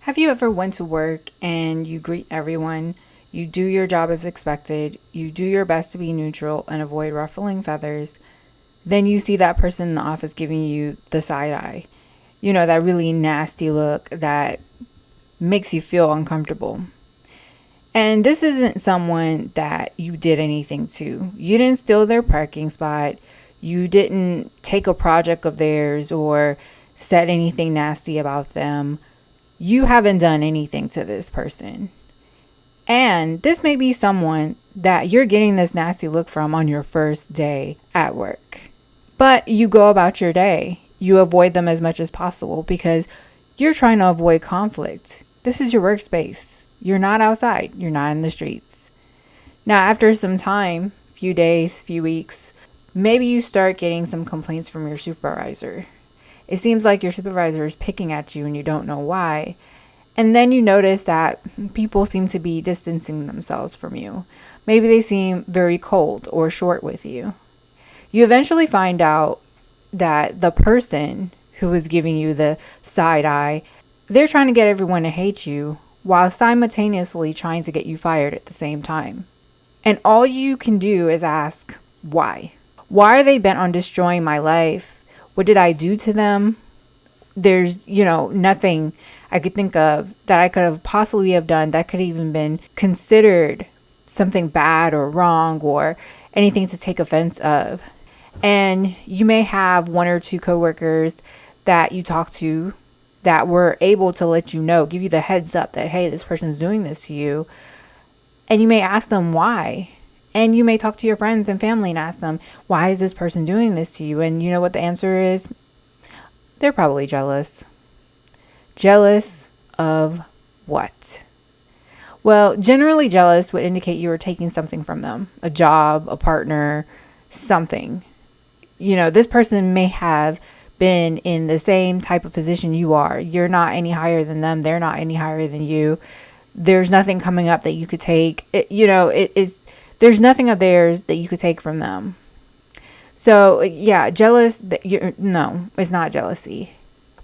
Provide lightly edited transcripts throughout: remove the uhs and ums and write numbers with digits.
Have you ever went to work and you greet everyone, you do your job as expected, you do your best to be neutral and avoid ruffling feathers, then you see that person in the office giving you the side eye. You know, that really nasty look that makes you feel uncomfortable. And this isn't someone that you did anything to. You didn't steal their parking spot. You didn't take a project of theirs or said anything nasty about them. You haven't done anything to this person. And this may be someone that you're getting this nasty look from on your first day at work. But you go about your day. You avoid them as much as possible because you're trying to avoid conflict. This is your workspace. You're not outside. You're not in the streets. Now, after some time, few days, few weeks, maybe you start getting some complaints from your supervisor. It seems like your supervisor is picking at you and you don't know why. And then you notice that people seem to be distancing themselves from you. Maybe they seem very cold or short with you. You eventually find out that the person who is giving you the side eye, they're trying to get everyone to hate you while simultaneously trying to get you fired at the same time. And all you can do is ask, why? Why are they bent on destroying my life? What did I do to them? There's, nothing I could think of that I could have possibly have done that could even been considered something bad or wrong or anything to take offense of. And you may have one or two coworkers that you talk to that were able to let you know, give you the heads up that, hey, this person's doing this to you. And you may ask them why. And you may talk to your friends and family and ask them, why is this person doing this to you? And you know what the answer is? They're probably jealous. Jealous of what? Well, generally jealous would indicate you were taking something from them. A job, a partner, something. This person may have been in the same type of position you are. You're not any higher than them. They're not any higher than you. There's nothing coming up that you could take. There's nothing of theirs that you could take from them. So, yeah, jealous, no, it's not jealousy.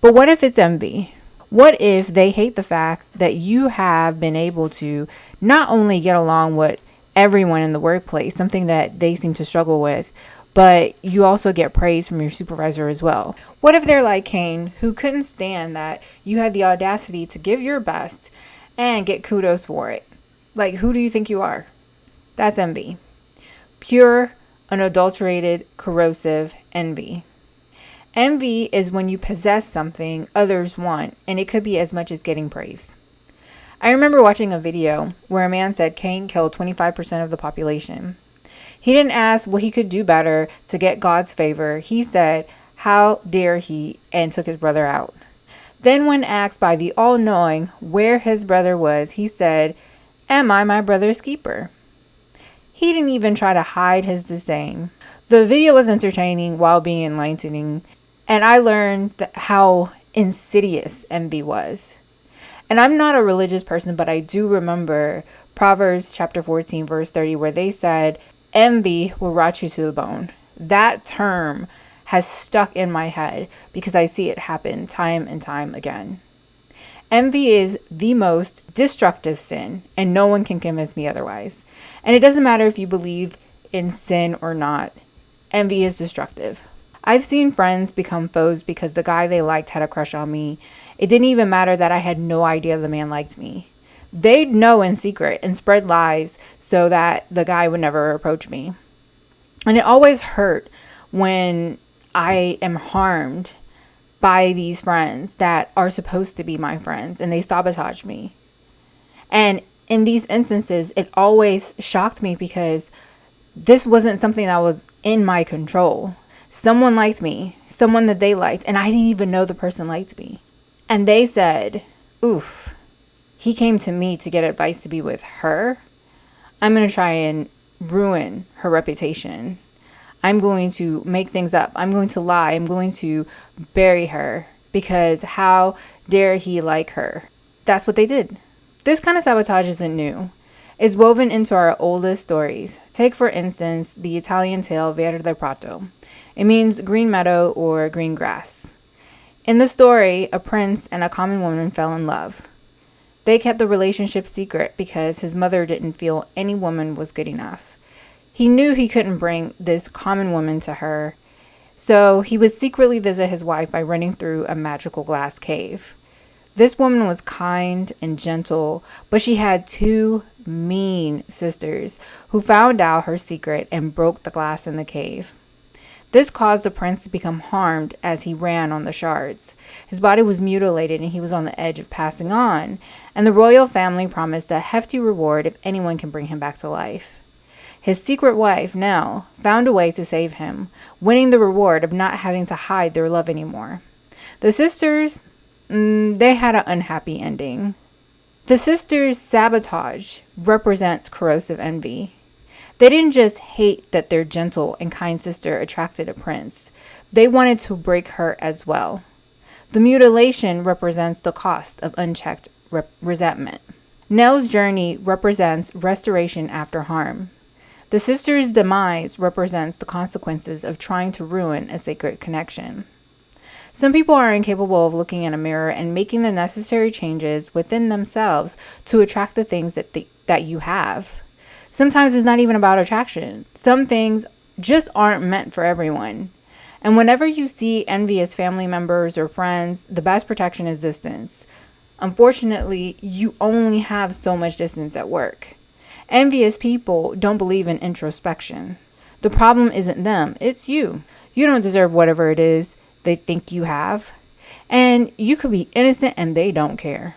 But what if it's envy? What if they hate the fact that you have been able to not only get along with everyone in the workplace, something that they seem to struggle with, but you also get praise from your supervisor as well? What if they're like Cain, who couldn't stand that you had the audacity to give your best and get kudos for it? Like, who do you think you are? That's envy. Pure, unadulterated, corrosive envy. Envy is when you possess something others want, and it could be as much as getting praise. I remember watching a video where a man said Cain killed 25% of the population. He didn't ask what he could do better to get God's favor. He said, how dare he, and took his brother out. Then when asked by the all-knowing where his brother was, he said, am I my brother's keeper? He didn't even try to hide his disdain. The video was entertaining while being enlightening, and I learned how insidious envy was. And I'm not a religious person, but I do remember Proverbs chapter 14, verse 30, where they said, envy will rot you to the bone. That term has stuck in my head because I see it happen time and time again. Envy is the most destructive sin, and no one can convince me otherwise. And it doesn't matter if you believe in sin or not. Envy is destructive. I've seen friends become foes because the guy they liked had a crush on me. It didn't even matter that I had no idea the man liked me. They'd know in secret and spread lies so that the guy would never approach me. And it always hurt when I am harmed by these friends that are supposed to be my friends, and they sabotage me. And in these instances, it always shocked me because this wasn't something that was in my control. Someone liked me, someone that they liked, and I didn't even know the person liked me. And they said, oof, he came to me to get advice to be with her. I'm going to try and ruin her reputation. I'm going to make things up. I'm going to lie. I'm going to bury her because how dare he like her? That's what they did. This kind of sabotage isn't new. It's woven into our oldest stories. Take, for instance, the Italian tale Verde Prato. It means green meadow or green grass. In the story, a prince and a common woman fell in love. They kept the relationship secret because his mother didn't feel any woman was good enough. He knew he couldn't bring this common woman to her, so he would secretly visit his wife by running through a magical glass cave. This woman was kind and gentle, but she had two mean sisters who found out her secret and broke the glass in the cave. This caused the prince to become harmed as he ran on the shards. His body was mutilated and he was on the edge of passing on, and the royal family promised a hefty reward if anyone can bring him back to life. His secret wife, Nell, found a way to save him, winning the reward of not having to hide their love anymore. The sisters, they had an unhappy ending. The sisters' sabotage represents corrosive envy. They didn't just hate that their gentle and kind sister attracted a prince. They wanted to break her as well. The mutilation represents the cost of unchecked resentment. Nell's journey represents restoration after harm. The sister's demise represents the consequences of trying to ruin a sacred connection. Some people are incapable of looking in a mirror and making the necessary changes within themselves to attract the things that you have. Sometimes it's not even about attraction. Some things just aren't meant for everyone. And whenever you see envious family members or friends, the best protection is distance. Unfortunately, you only have so much distance at work. Envious people don't believe in introspection. The problem isn't them, it's you. You don't deserve whatever it is they think you have. And you could be innocent and they don't care.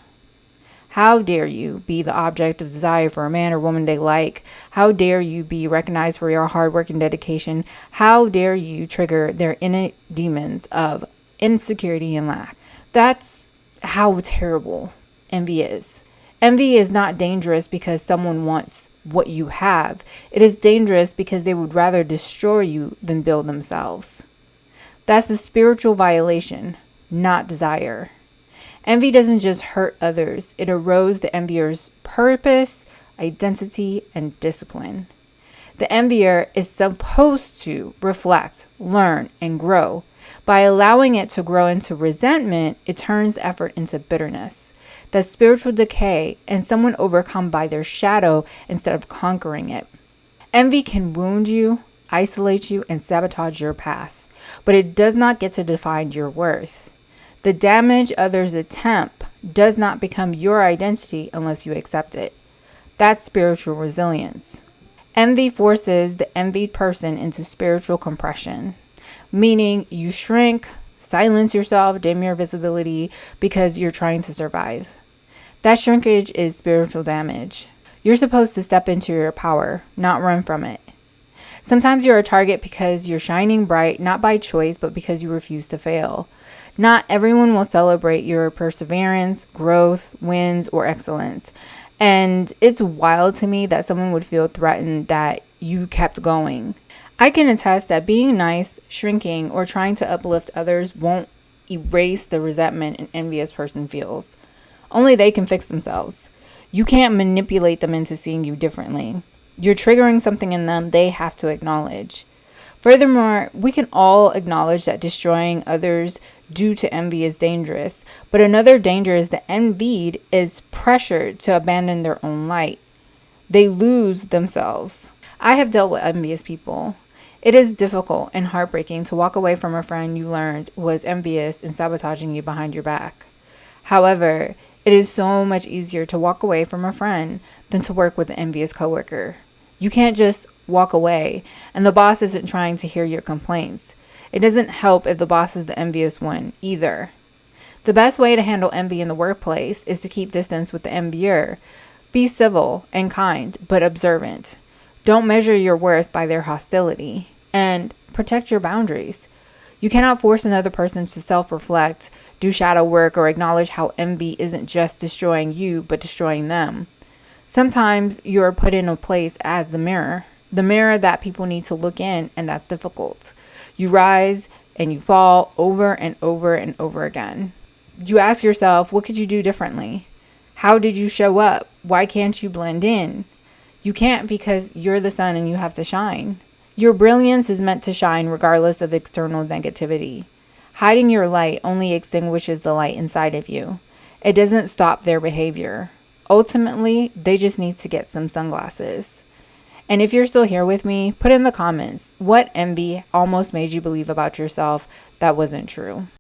How dare you be the object of desire for a man or woman they like? How dare you be recognized for your hard work and dedication? How dare you trigger their innate demons of insecurity and lack? That's how terrible envy is. Envy is not dangerous because someone wants what you have. It is dangerous because they would rather destroy you than build themselves. That's a spiritual violation, not desire. Envy doesn't just hurt others, it erodes the envier's purpose, identity, and discipline. The envier is supposed to reflect, learn, and grow. By allowing it to grow into resentment, it turns effort into bitterness. That's spiritual decay and someone overcome by their shadow instead of conquering it. Envy can wound you, isolate you, and sabotage your path, but it does not get to define your worth. The damage others attempt does not become your identity unless you accept it. That's spiritual resilience. Envy forces the envied person into spiritual compression, meaning you shrink, silence yourself, dim your visibility because you're trying to survive. That shrinkage is spiritual damage. You're supposed to step into your power, not run from it. Sometimes you're a target because you're shining bright, not by choice, but because you refuse to fail. Not everyone will celebrate your perseverance, growth, wins, or excellence. And it's wild to me that someone would feel threatened that you kept going. I can attest that being nice, shrinking, or trying to uplift others won't erase the resentment an envious person feels. Only they can fix themselves. You can't manipulate them into seeing you differently. You're triggering something in them they have to acknowledge. Furthermore, we can all acknowledge that destroying others due to envy is dangerous, but another danger is the envied is pressured to abandon their own light. They lose themselves. I have dealt with envious people. It is difficult and heartbreaking to walk away from a friend you learned was envious and sabotaging you behind your back. However, it is so much easier to walk away from a friend than to work with an envious coworker. You can't just walk away, and the boss isn't trying to hear your complaints. It doesn't help if the boss is the envious one either. The best way to handle envy in the workplace is to keep distance with the envier. Be civil and kind, but observant. Don't measure your worth by their hostility, and protect your boundaries. You cannot force another person to self-reflect, do shadow work, or acknowledge how envy isn't just destroying you, but destroying them. Sometimes you are put in a place as the mirror that people need to look in, and that's difficult. You rise and you fall over and over and over again. You ask yourself, what could you do differently? How did you show up? Why can't you blend in? You can't because you're the sun and you have to shine. Your brilliance is meant to shine regardless of external negativity. Hiding your light only extinguishes the light inside of you. It doesn't stop their behavior. Ultimately, they just need to get some sunglasses. And if you're still here with me, put in the comments what envy almost made you believe about yourself that wasn't true.